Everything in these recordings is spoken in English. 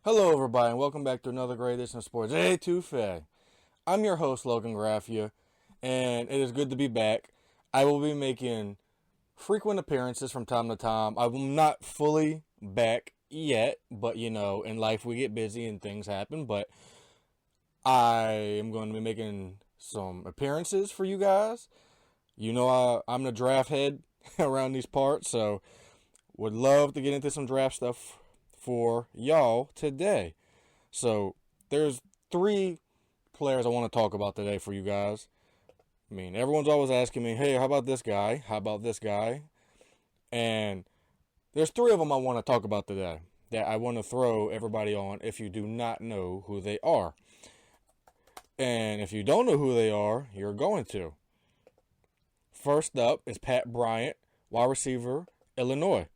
Hello, everybody, and welcome back to another great edition of Sports Étouffée. I'm your host, Logan Graffia, and it is good to be back. I will be making frequent appearances from time to time. I'm not fully back yet, but in life we get busy and things happen. But I am going to be making some appearances for you guys. I'm the draft head around these parts, so would love to get into some draft stuff for y'all today. So there's three players I want to talk about today for you guys. I mean, everyone's always asking me, hey, how about this guy? How about this guy? And there's three of them I want to talk about today that I want to throw everybody on if you do not know who they are. And if you don't know who they are, you're going to. First up is Pat Bryant, wide receiver, Illinois.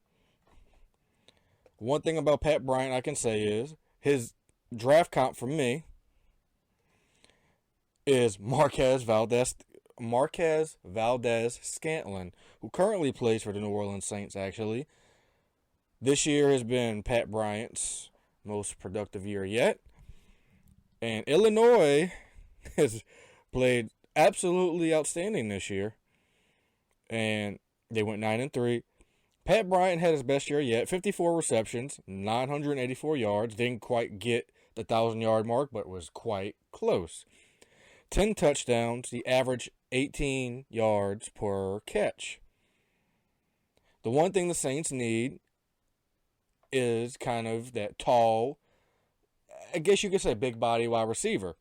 One thing about Pat Bryant I can say is his draft comp for me is Marquez Valdez-Scantling, who currently plays for the New Orleans Saints, actually. This year has been Pat Bryant's most productive year yet. And Illinois has played absolutely outstanding this year. And they went 9-3. Pat Bryant had his best year yet. 54 receptions, 984 yards. Didn't quite get the 1,000-yard mark, but was quite close. 10 touchdowns. He averaged 18 yards per catch. The one thing the Saints need is kind of that tall, I guess you could say big body wide receiver.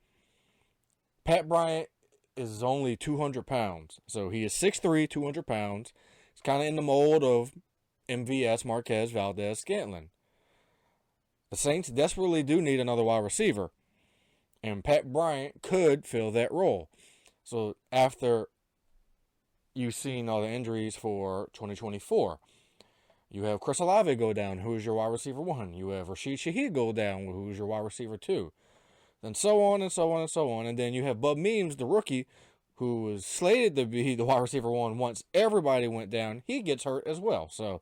Pat Bryant is only 200 pounds. So he is 6'3", 200 pounds. He's kind of in the mold of MVS, Marquez Valdez-Scantling. The Saints desperately do need another wide receiver. And Pat Bryant could fill that role. So after you've seen all the injuries for 2024, you have Chris Olave go down, who's your wide receiver 1. You have Rashid Shaheed go down, who's your wide receiver 2. Then so on and so on and so on. And then you have Bub Means, the rookie, who was slated to be the wide receiver 1 once everybody went down. He gets hurt as well. So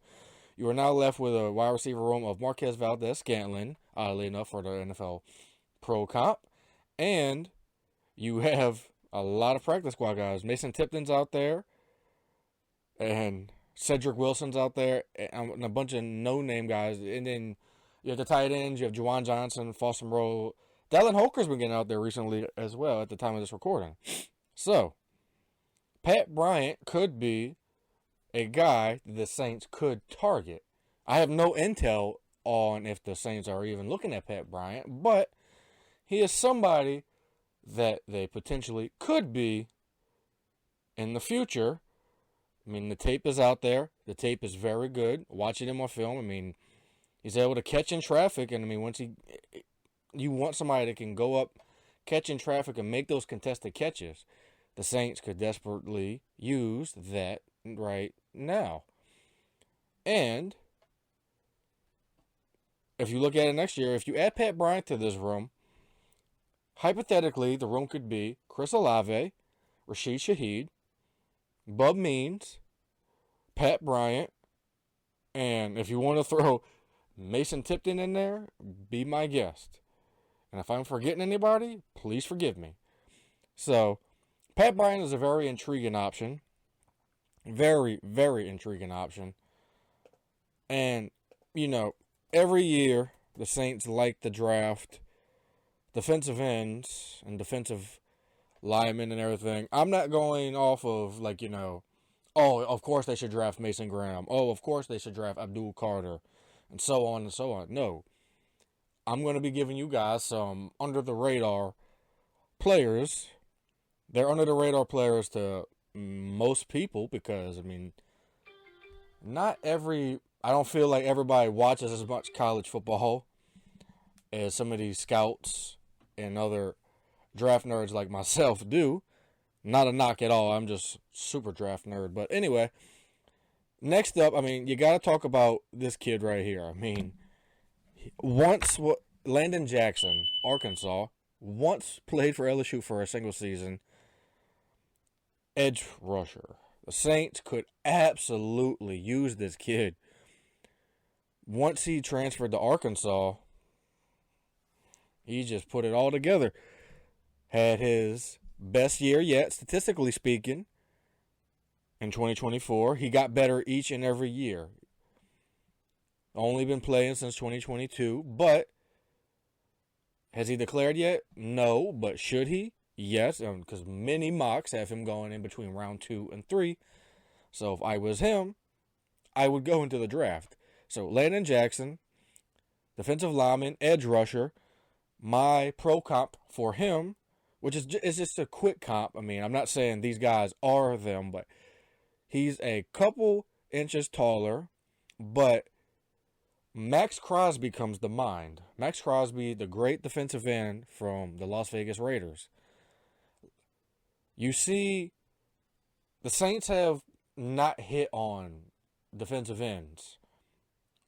you are now left with a wide receiver room of Marquez Valdez-Scantling, oddly enough, for the NFL Pro Comp. And you have a lot of practice squad guys. Mason Tipton's out there. And Cedric Wilson's out there. And a bunch of no-name guys. And then you have the tight ends. You have Juwan Johnson, Foster Moreau. Dallin Holker's been getting out there recently as well at the time of this recording. So, Pat Bryant could be a guy that the Saints could target. I have no intel on if the Saints are even looking at Pat Bryant, but he is somebody that they potentially could be in the future. I mean, the tape is out there. The tape is very good. Watching him on film, I mean, he's able to catch in traffic, and I mean, you want somebody that can go up, catch in traffic, and make those contested catches. The Saints could desperately use that right now. And if you look at it next year, if you add Pat Bryant to this room, hypothetically, the room could be Chris Olave, Rashid Shaheed, Bub Means, Pat Bryant, and if you want to throw Mason Tipton in there, be my guest. And if I'm forgetting anybody, please forgive me. So, Pat Bryant is a very intriguing option. Very, very intriguing option. And, every year the Saints like to draft defensive ends and defensive linemen and everything. I'm not going off of, of course they should draft Mason Graham. Oh, of course they should draft Abdul Carter. And so on and so on. No. I'm going to be giving you guys some under-the-radar players. They're under-the-radar players to most people because, I mean, I don't feel like everybody watches as much college football as some of these scouts and other draft nerds like myself do. Not a knock at all. I'm just super draft nerd. But anyway, next up, I mean, you got to talk about this kid right here. I mean, Landon Jackson, Arkansas, once played for LSU for a single season. Edge rusher. The Saints could absolutely use this kid. Once he transferred to Arkansas, He just put it all together. Had his best year yet, statistically speaking, in 2024. He got better each and every year. Only been playing since 2022, but has he declared yet? No, but should he? Yes, because many mocks have him going in between round 2 and 3. So if I was him, I would go into the draft. So Landon Jackson, defensive lineman, edge rusher. My pro comp for him, which is just a quick comp. I mean, I'm not saying these guys are them, but he's a couple inches taller, but Max Crosby comes to mind. Max Crosby, the great defensive end from the Las Vegas Raiders. You see, the Saints have not hit on defensive ends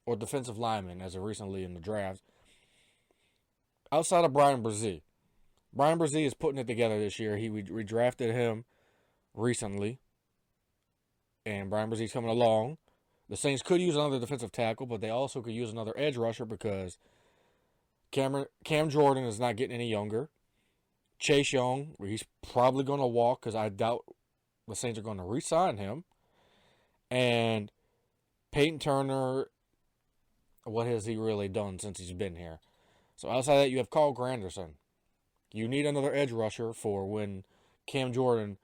or defensive linemen as of recently in the draft outside of Brian Brzee. Brian Brzee is putting it together this year. We redrafted him recently, and Brian Brzee's coming along. The Saints could use another defensive tackle, but they also could use another edge rusher because Cam Jordan is not getting any younger. Chase Young, he's probably going to walk because I doubt the Saints are going to re-sign him. And Peyton Turner, what has he really done since he's been here? So outside of that, you have Carl Granderson. You need another edge rusher for when Cam Jordan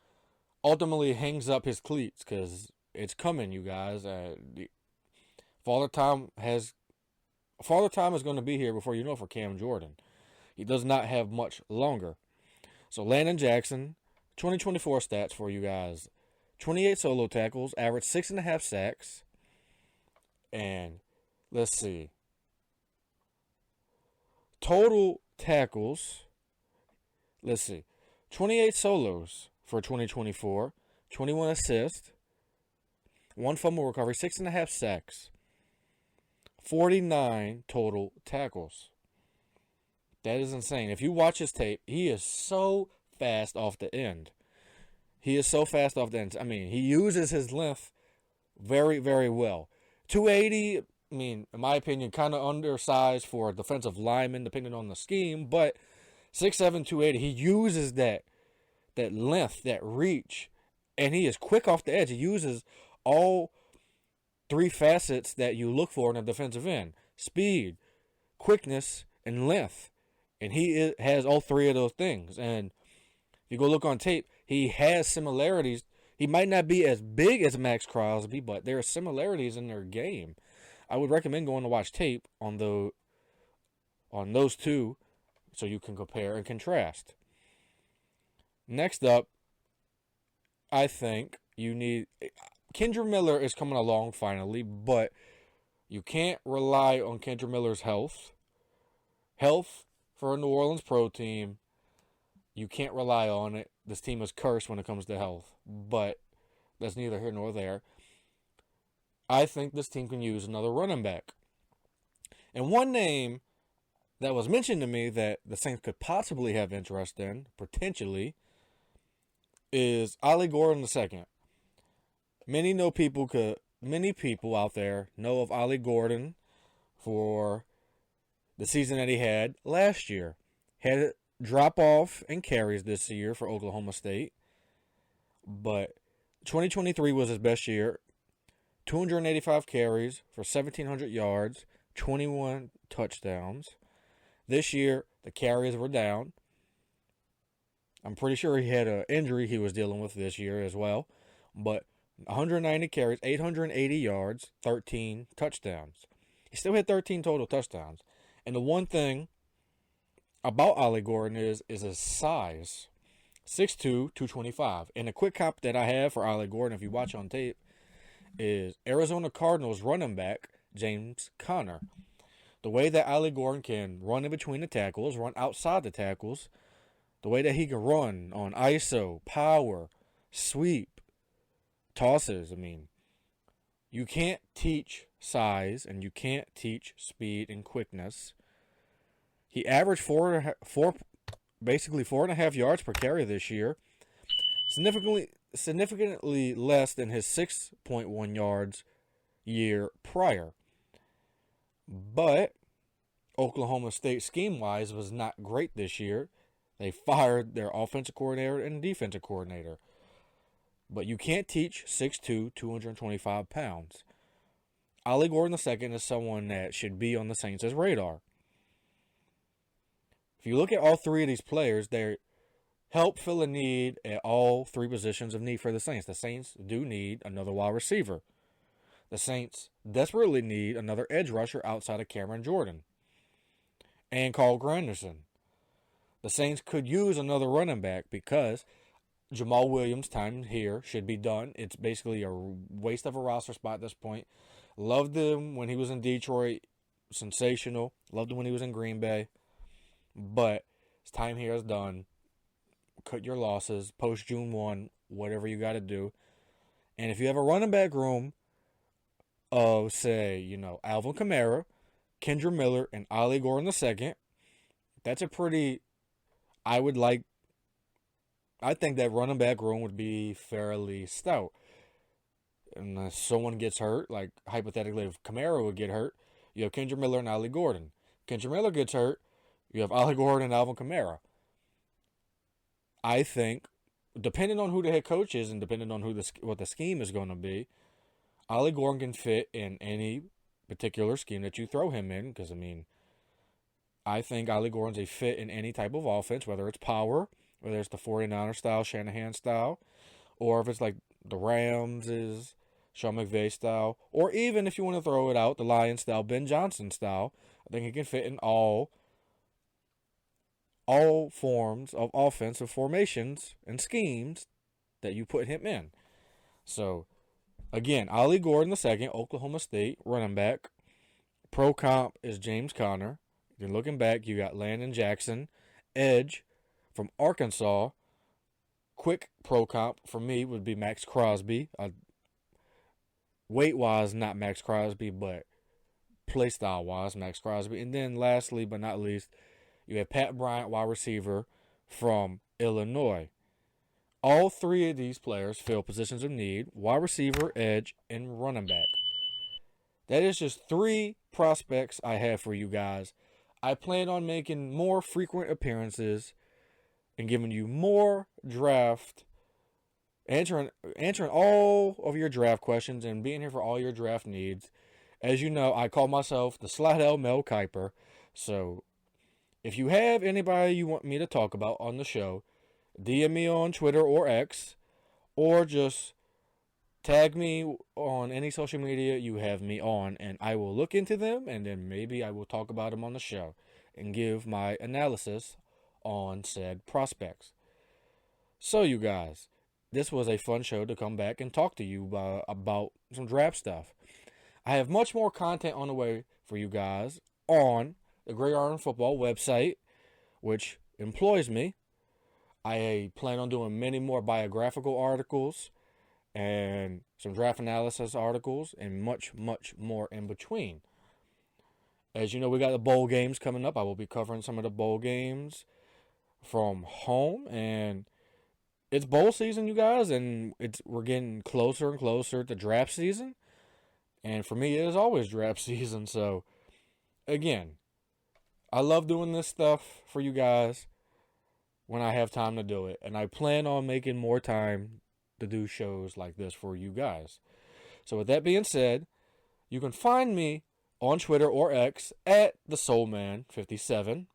ultimately hangs up his cleats because it's coming, you guys. Father Time is going to be here before you know for Cam Jordan. He does not have much longer. So Landon Jackson, 2024 stats for you guys. 28 solo tackles, average 6.5 sacks. And let's see. Total tackles, let's see. 28 solos for 2024, 21 assists, 1 fumble recovery, 6.5 sacks, 49 total tackles. That is insane. If you watch his tape, he is so fast off the end. He uses his length very, very well. 280, I mean, in my opinion, kind of undersized for a defensive lineman, depending on the scheme, but 6'7", 280, he uses that length, that reach, and he is quick off the edge. He uses all 3 facets that you look for in a defensive end: speed, quickness, and length. And he has all 3 of those things. And if you go look on tape, he has similarities. He might not be as big as Max Crosby, but there are similarities in their game. I would recommend going to watch tape on those 2 so you can compare and contrast. Next up, I think you need... Kendra Miller is coming along finally, but you can't rely on Kendra Miller's health. Health for a New Orleans pro team, you can't rely on it. This team is cursed when it comes to health, but that's neither here nor there. I think this team can use another running back. And one name that was mentioned to me that the Saints could possibly have interest in, potentially, is Ollie Gordon II. Many people out there know of Ollie Gordon for the season that he had last year. Had a drop off in carries this year for Oklahoma State, but 2023 was his best year. 285 carries for 1,700 yards, 21 touchdowns. This year, the carries were down. I'm pretty sure he had an injury he was dealing with this year as well. But 190 carries, 880 yards, 13 touchdowns. He still had 13 total touchdowns. And the one thing about Ollie Gordon is his size. 6'2", 225. And the quick comp that I have for Ollie Gordon, if you watch on tape, is Arizona Cardinals running back James Conner. The way that Ollie Gordon can run in between the tackles, run outside the tackles, the way that he can run on ISO, power, sweep, tosses. I mean, you can't teach size and you can't teach speed and quickness. He averaged basically 4.5 yards per carry this year, significantly less than his 6.1 yards year prior. But Oklahoma State scheme-wise was not great this year. They fired their offensive coordinator and defensive coordinator. But you can't teach 6'2", 225 pounds. Ollie Gordon II is someone that should be on the Saints' radar. If you look at all three of these players, they help fill a need at all three positions of need for the Saints. The Saints do need another wide receiver. The Saints desperately need another edge rusher outside of Cameron Jordan and Carl Granderson. The Saints could use another running back because Jamal Williams' time here should be done. It's basically a waste of a roster spot at this point. Loved him when he was in Detroit. Sensational. Loved him when he was in Green Bay. But his time here is done. Cut your losses. Post June 1. Whatever you got to do. And if you have a running back room of, say, Alvin Kamara, Kendra Miller, and Ollie Gordon II, that's a pretty... I think that running back room would be fairly stout. Unless someone gets hurt, like hypothetically if Kamara would get hurt, you have Kendra Miller and Ollie Gordon. Kendra Miller gets hurt, you have Ollie Gordon and Alvin Kamara. I think, depending on who the head coach is and depending on what the scheme is going to be, Ollie Gordon can fit in any particular scheme that you throw him in. Because, I think Ollie Gordon's a fit in any type of offense, whether it's power, whether it's the 49er style, Shanahan style, or if it's like the Rams is Sean McVay style, or even if you want to throw it out, the Lions style, Ben Johnson style. I think he can fit in all forms of offensive formations and schemes that you put him in. So, again, Ollie Gordon II, Oklahoma State, running back. Pro comp is James Conner. Then looking back, you got Landon Jackson, edge from Arkansas. Quick pro comp for me would be Max Crosby. Weight-wise, not Max Crosby, but play-style-wise, Max Crosby. And then lastly, but not least, you have Pat Bryant, wide receiver from Illinois. All three of these players fill positions of need: wide receiver, edge, and running back. That is just three prospects I have for you guys. I plan on making more frequent appearances and giving you more draft, answering all of your draft questions and being here for all your draft needs. As you know, I call myself the Slidell Mel Kiper. So if you have anybody you want me to talk about on the show, DM me on Twitter or X, or just tag me on any social media you have me on, and I will look into them, and then maybe I will talk about them on the show and give my analysis on said prospects. So, you guys, this was a fun show to come back and talk to you about some draft stuff. I have much more content on the way for you guys on the Grey Iron Football website, which employs me. I plan on doing many more biographical articles and some draft analysis articles and much, much more in between. As you know, we got the bowl games coming up. I will be covering some of the bowl games from home, and it's bowl season, you guys, and we're getting closer and closer to draft season. And for me, it is always draft season. So, again, I love doing this stuff for you guys when I have time to do it. And I plan on making more time to do shows like this for you guys. So with that being said, you can find me on Twitter or X at thesoulman57.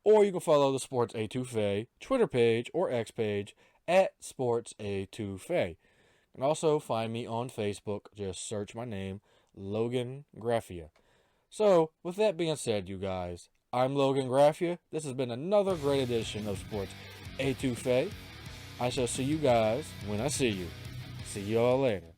Or you can follow the Sports Étouffée Twitter page or X page at Sports Étouffée. You can also find me on Facebook. Just search my name, Logan Graffia. So, with that being said, you guys, I'm Logan Graffia. This has been another great edition of Sports Étouffée. I shall see you guys when I see you. See you all later.